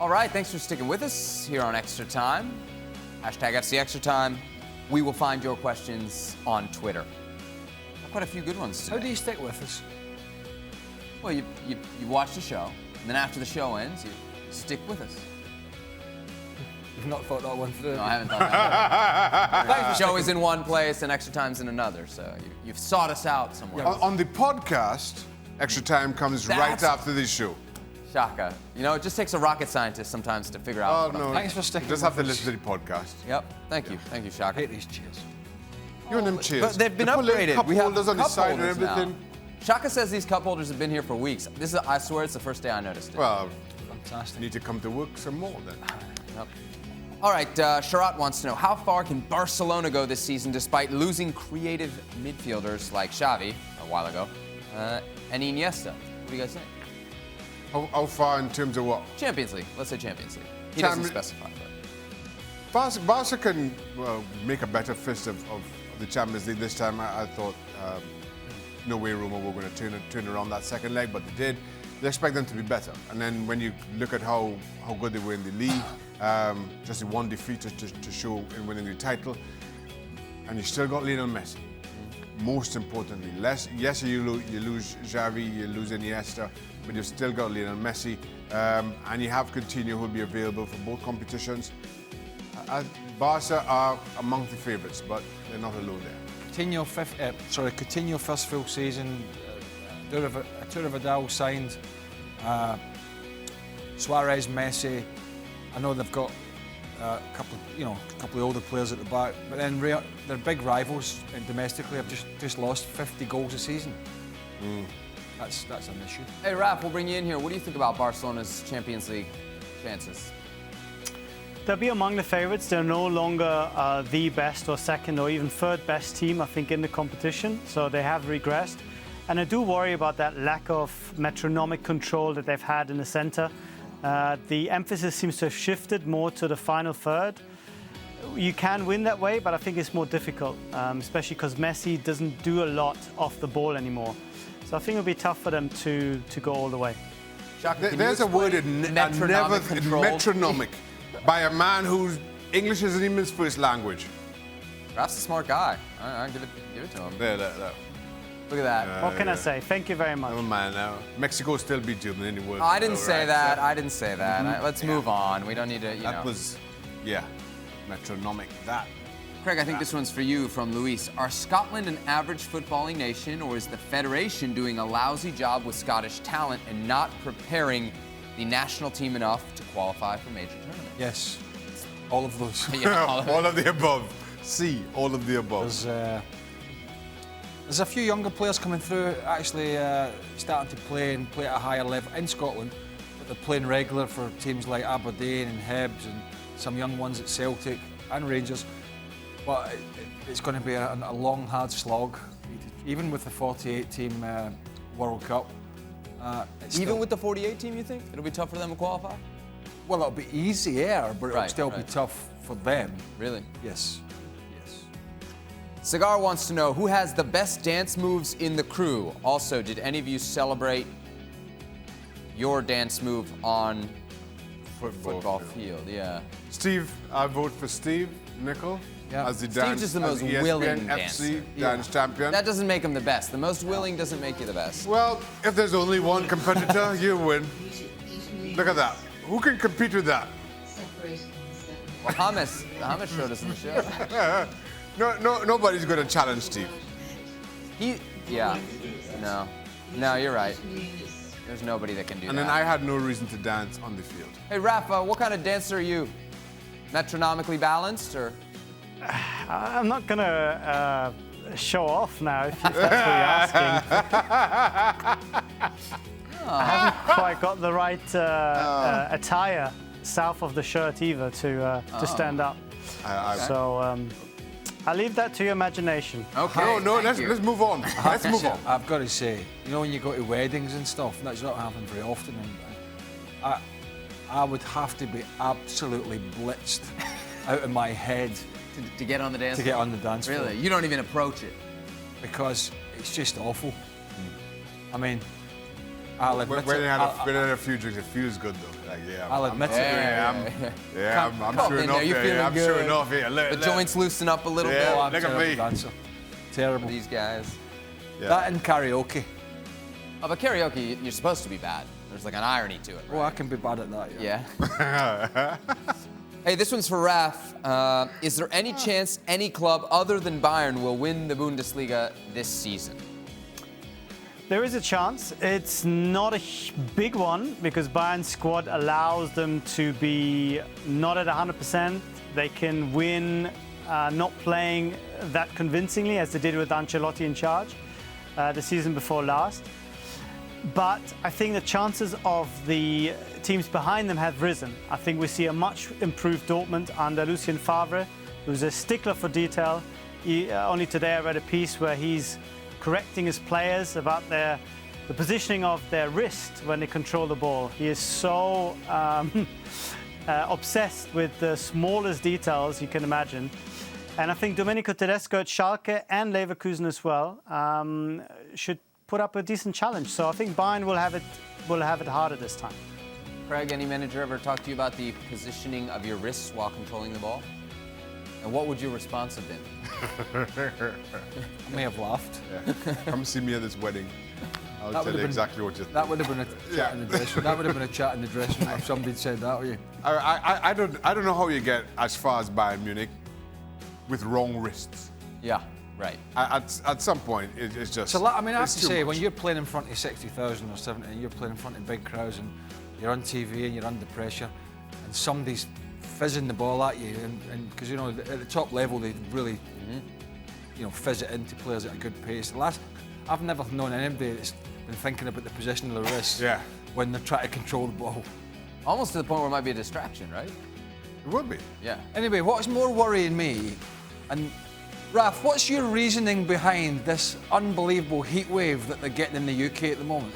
All right, thanks for sticking with us here on Extra Time. Hashtag FC Extra Time. We will find your questions on Twitter. Quite a few good ones today. How do you stick with us? Well, you watch the show, and then after the show ends, you stick with us. You've not thought that one through. No, I haven't thought that. The show is in one place and Extra Time's in another, so you've sought us out somewhere. On the podcast, Extra Time comes right after the show. Shaka. You know, it just takes a rocket scientist sometimes to figure out. Oh, no. Thanks for sticking Just have to listen to the podcast. Yep. Thank you. Thank you, Shaka. I hate these cheers. You and them cheers. But they've been They put little upgraded. cup We have holders on the cup side and holders now. everything. Shaka says these cup holders have been here for weeks. This is, I swear, it's the first day I noticed it. Well, Fantastic. need to come to work some more then. Yep. All right, Sharat wants to know, how far can Barcelona go this season despite losing creative midfielders like Xavi a while ago and Iniesta? What do you guys think? How far in terms of what? Champions League. Let's say Champions League. He doesn't specify. But. Barca can make a better fist of the Champions League this time. I thought no way Roma were going to turn around that second leg, but they did. They expect them to be better. And then when you look at how good they were in the league, just the one defeat to show in winning the title, and you still got Lionel Messi. Most importantly, yes, you lose Xavi, you lose Iniesta, but you've still got Lionel Messi, and you have Coutinho who will be available for both competitions. Barca are among the favourites, but they're not alone there. Coutinho first full season. Arturo Vidal signed. Suarez, Messi. I know they've got a couple of older players at the back, but then their big rivals domestically have just lost 50 goals a season. That's an issue. Hey, Raph, we'll bring you in here. What do you think about Barcelona's Champions League chances? They'll be among the favourites. They're no longer the best or second or even third best team, I think, in the competition. So they have regressed. And I do worry about that lack of metronomic control that they've had in the centre. The emphasis seems to have shifted more to the final third. You can win that way, but I think it's more difficult, especially because Messi doesn't do a lot off the ball anymore. So I think it'll be tough for them to go all the way. Shaka, There's a word metronomic, by a man whose English isn't even his first language. Raph's a smart guy. I'll give it to him. There. Look at that. What can I say? Thank you very much. Oh man, now Mexico still beat Germany in the World Oh, Cup. I didn't say right? that. I didn't say that. Let's move on. We don't need to, That was, metronomic. That. Craig, I think this one's for you from Luis. Are Scotland an average footballing nation, or is the Federation doing a lousy job with Scottish talent and not preparing the national team enough to qualify for major tournaments? Yes, all of those. Yeah, all of the above. C, all of the above. There's a few younger players coming through, actually starting to play at a higher level in Scotland, but they're playing regular for teams like Aberdeen and Hibs and some young ones at Celtic and Rangers. But it's going to be a long, hard slog, even with the 48-team World Cup. Even with the 48 team, you think? It'll be tough for them to qualify? Well, it'll be easier, but it'll still be tough for them. Really? Yes. Cigar wants to know, who has the best dance moves in the crew? Also, did any of you celebrate your dance move on football field? Yeah. Steve, I vote for Steve Nicol as the Steve's just the most willing ESPN dancer. FC dance champion. That doesn't make him the best. The most willing doesn't make you the best. Well, if there's only one competitor, you win. Look at that. Who can compete with that? Well, Hamas showed us in the show. Nobody's going to challenge Steve. No, you're right. There's nobody that can do that. And then I had no reason to dance on the field. Hey, Rafa, what kind of dancer are you? Metronomically balanced, or? I'm not going to show off now, if that's what you're asking. I haven't quite got the right attire south of the shirt either to stand up. So I'll leave that to your imagination. Okay. No, let's move on. Let's move on. I've got to say, when you go to weddings and stuff, that's not happening very often. And I would have to be absolutely blitzed out of my head to get on the dance floor? To get on the dance floor. Really? You don't even approach it? Because it's just awful. I mean, when I had a few drinks, it feels good though. Like, yeah, I'll admit it. I'm Come sure in enough there, you're here. feeling I'm sure good. enough here. The joints loosen up a little Yeah. bit. Oh, I'm Look at terrible me. dancer. Terrible. These guys. Yeah. That and karaoke. Oh, but karaoke, you're supposed to be bad. There's like an irony to it. Oh, I can be bad at that. Yeah. Hey, this one's for Raf. Is there any chance any club other than Bayern will win the Bundesliga this season? There is a chance. It's not a big one because Bayern's squad allows them to be not at 100%. They can win not playing that convincingly as they did with Ancelotti in charge the season before last. But I think the chances of the teams behind them have risen. I think we see a much improved Dortmund under Lucien Favre, who's a stickler for detail. Only today I read a piece where he's correcting his players about the positioning of their wrist when they control the ball. He is so obsessed with the smallest details you can imagine. And I think Domenico Tedesco at Schalke and Leverkusen as well should put up a decent challenge. So I think Bayern will have it harder this time. Craig, any manager ever talk to you about the positioning of your wrists while controlling the ball? And what would your response have been? I may have laughed. Yeah. Come see me at this wedding. I'll tell you exactly what you think. That would have been a chat in the dressing room. That would have been a chat in the dressing room if somebody had said that to you. I don't know how you get as far as Bayern Munich with wrong wrists. Yeah, right. At some point, it's just. So, I mean, I have it's to too say, much. when you're playing in front of 60,000 or 70, and you're playing in front of big crowds, and you're on TV and you're under pressure, and somebody's fizzing the ball at you, and because you know at the top level they really, fizz it into players at a good pace. I've never known anybody that's been thinking about the position of the wrist when they're trying to control the ball. Almost to the point where it might be a distraction, right? It would be. Yeah. Anyway, what's more worrying me, and Raf, what's your reasoning behind this unbelievable heat wave that they're getting in the UK at the moment?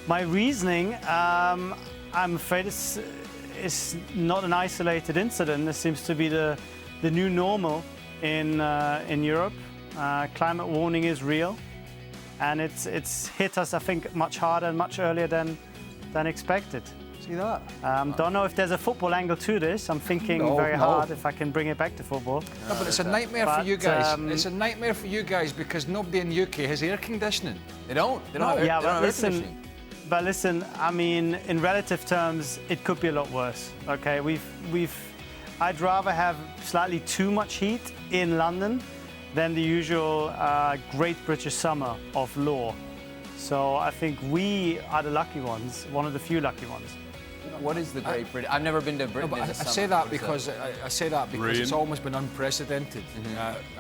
My reasoning, I'm afraid it's not an isolated incident. This seems to be the new normal in Europe. Climate warning is real, and it's hit us, I think, much harder and much earlier than expected. See that? Don't know if there's a football angle to this. I'm thinking very hard if I can bring it back to football. No, but it's a nightmare for But, you guys. It's a nightmare for you guys because nobody in the UK has air conditioning. They don't have air, Yeah, they don't but have air listen, conditioning. but listen. I mean, in relative terms, it could be a lot worse. Okay, I'd rather have slightly too much heat in London than the usual Great British Summer of law. So I think we are the lucky ones, one of the few lucky ones. What is the Great Britain? I've never been to Britain. No, but in I the summer. say that What is because I say that because it's Rain. almost been unprecedented.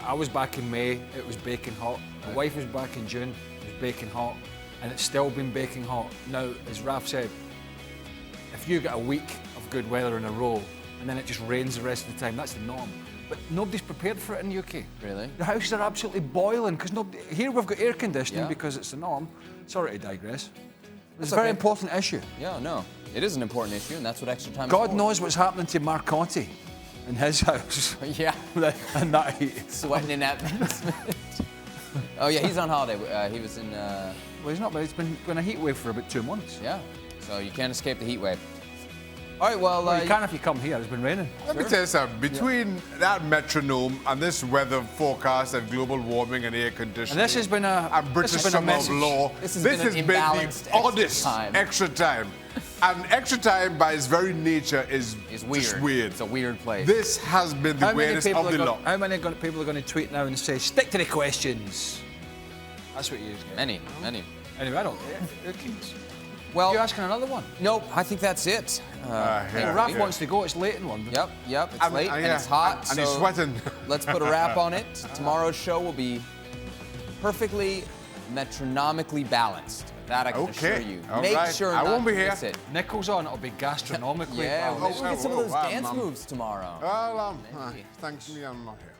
I was back in May; it was baking hot. My wife was back in June; it was baking hot, and it's still been baking hot. Now, as Raf said, if you get a week of good weather in a row and then it just rains the rest of the time, that's the norm. But nobody's prepared for it in the UK. Really? The houses are absolutely boiling because here we've got air conditioning Yeah. because it's the norm. Sorry to digress. It's a okay. very important issue. Yeah, no. It is an important issue, and that's what extra time is God for. knows what's happening to Marcotti in his house. Yeah. And that heat. Sweating in that basement. Oh, yeah, he's on holiday. He was in... Well, he's not, but it's been a heat wave for about 2 months. Yeah, so you can't escape the heat wave. All right, well... Well, you can if you come here. It's been raining. Let me tell you something. Between that metronome and this weather forecast and global warming and air conditioning, And this has been a and British this has been Summer a of message. Law, This has been an imbalanced the extra oddest time. extra time. And extra time, by its very nature, is weird. just weird. It's a weird place. This has been the weirdest of the lot. How many people are going to tweet now and say, stick to the questions? That's what you get. Many. Anyway, I don't. Who cares? Well, You're asking another one. nope, I think that's it. Yeah, Raf yeah. wants to go. It's late in London. Yep, it's late and yeah, it's hot. and he's so sweating. Let's put a wrap on it. Tomorrow's show will be perfectly metronomically balanced. That I can assure you. all Make right. sure I not won't be to here. miss it. Nichols on. It'll be gastronomically Yeah, balanced. we'll get some of those wow, dance Mum. moves tomorrow. Well, thanks me, I'm not here.